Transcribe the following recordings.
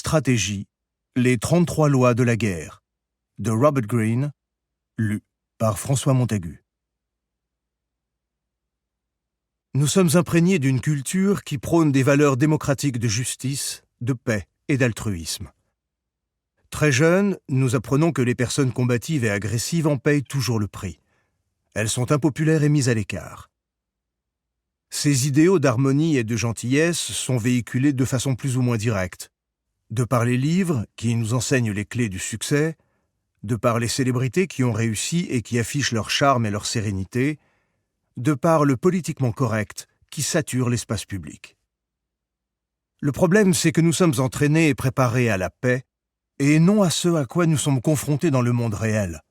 Stratégie, les 33 lois de la guerre, de Robert Greene, lu par François Montagu. Nous sommes imprégnés d'une culture qui prône des valeurs démocratiques de justice, de paix et d'altruisme. Très jeunes, nous apprenons que les personnes combatives et agressives en payent toujours le prix. Elles sont impopulaires et mises à l'écart. Ces idéaux d'harmonie et de gentillesse sont véhiculés de façon plus ou moins directe, de par les livres qui nous enseignent les clés du succès, de par les célébrités qui ont réussi et qui affichent leur charme et leur sérénité, de par le politiquement correct qui sature l'espace public. Le problème, c'est que nous sommes entraînés et préparés à la paix, et non à ce à quoi nous sommes confrontés dans le monde réel,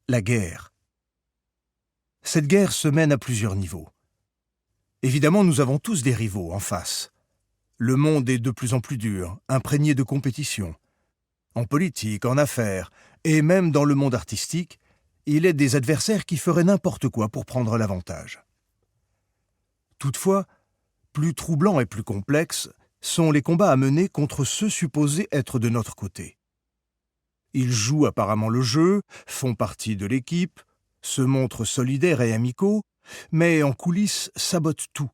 la guerre. Cette guerre se mène à plusieurs niveaux. Évidemment, nous avons tous des rivaux en face. Le monde est de plus en plus dur, imprégné de compétition. En politique, en affaires, et même dans le monde artistique, il est des adversaires qui feraient n'importe quoi pour prendre l'avantage. Toutefois, plus troublants et plus complexes sont les combats à mener contre ceux supposés être de notre côté. Ils jouent apparemment le jeu, font partie de l'équipe, se montrent solidaires et amicaux, mais en coulisses sabotent tout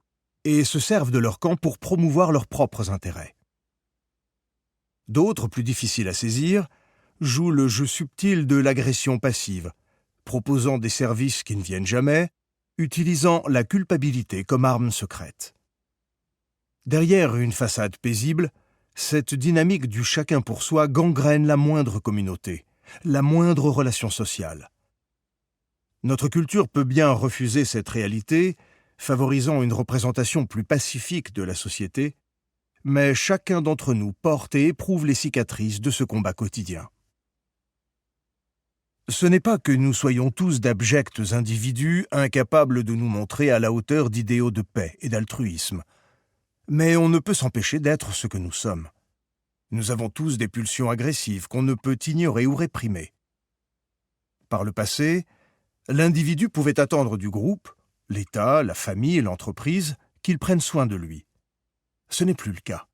et se servent de leur camp pour promouvoir leurs propres intérêts. D'autres, plus difficiles à saisir, jouent le jeu subtil de l'agression passive, proposant des services qui ne viennent jamais, utilisant la culpabilité comme arme secrète. Derrière une façade paisible, cette dynamique du chacun pour soi gangrène la moindre communauté, la moindre relation sociale. Notre culture peut bien refuser cette réalité, favorisant une représentation plus pacifique de la société, mais chacun d'entre nous porte et éprouve les cicatrices de ce combat quotidien. Ce n'est pas que nous soyons tous d'abjects individus incapables de nous montrer à la hauteur d'idéaux de paix et d'altruisme, mais on ne peut s'empêcher d'être ce que nous sommes. Nous avons tous des pulsions agressives qu'on ne peut ignorer ou réprimer. Par le passé, l'individu pouvait attendre du groupe, l'État, la famille et l'entreprise, qu'ils prennent soin de lui. Ce n'est plus le cas.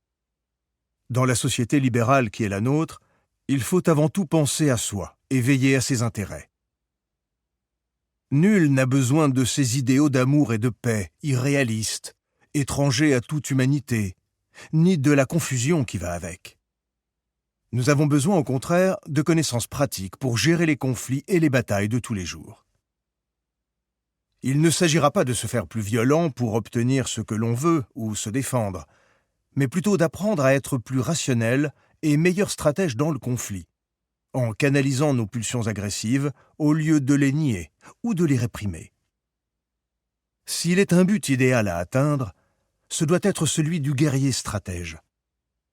Dans la société libérale qui est la nôtre, il faut avant tout penser à soi et veiller à ses intérêts. Nul n'a besoin de ces idéaux d'amour et de paix irréalistes, étrangers à toute humanité, ni de la confusion qui va avec. Nous avons besoin, au contraire, de connaissances pratiques pour gérer les conflits et les batailles de tous les jours. Il ne s'agira pas de se faire plus violent pour obtenir ce que l'on veut ou se défendre, mais plutôt d'apprendre à être plus rationnel et meilleur stratège dans le conflit, en canalisant nos pulsions agressives au lieu de les nier ou de les réprimer. S'il est un but idéal à atteindre, ce doit être celui du guerrier stratège,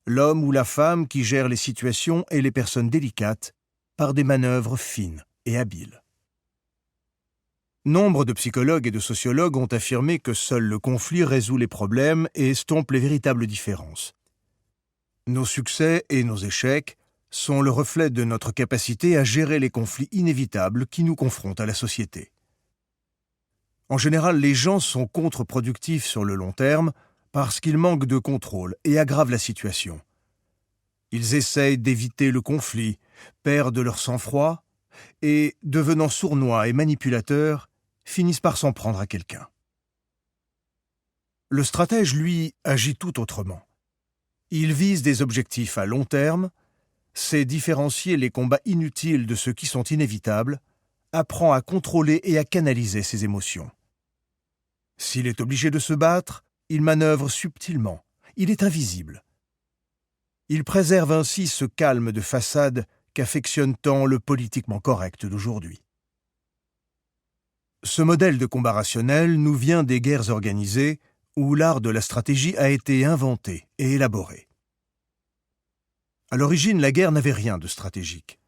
l'homme ou la femme qui gère les situations et les personnes délicates par des manœuvres fines et habiles. Nombre de psychologues et de sociologues ont affirmé que seul le conflit résout les problèmes et estompe les véritables différences. Nos succès et nos échecs sont le reflet de notre capacité à gérer les conflits inévitables qui nous confrontent à la société. En général, les gens sont contre-productifs sur le long terme parce qu'ils manquent de contrôle et aggravent la situation. Ils essayent d'éviter le conflit, perdent leur sang-froid et, devenant sournois et manipulateurs, finissent par s'en prendre à quelqu'un. Le stratège, lui, agit tout autrement. Il vise des objectifs à long terme, sait différencier les combats inutiles de ceux qui sont inévitables, apprend à contrôler et à canaliser ses émotions. S'il est obligé de se battre, il manœuvre subtilement, il est invisible. Il préserve ainsi ce calme de façade qu'affectionne tant le politiquement correct d'aujourd'hui. Ce modèle de combat rationnel nous vient des guerres organisées où l'art de la stratégie a été inventé et élaboré. À l'origine, la guerre n'avait rien de stratégique.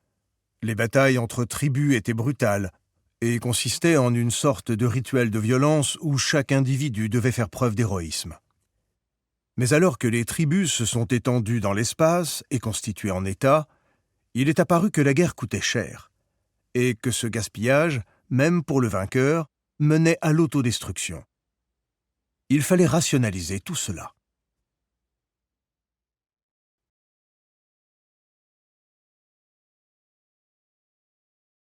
Les batailles entre tribus étaient brutales et consistaient en une sorte de rituel de violence où chaque individu devait faire preuve d'héroïsme. Mais alors que les tribus se sont étendues dans l'espace et constituées en États, il est apparu que la guerre coûtait cher et que ce gaspillage, même pour le vainqueur, menait à l'autodestruction. Il fallait rationaliser tout cela.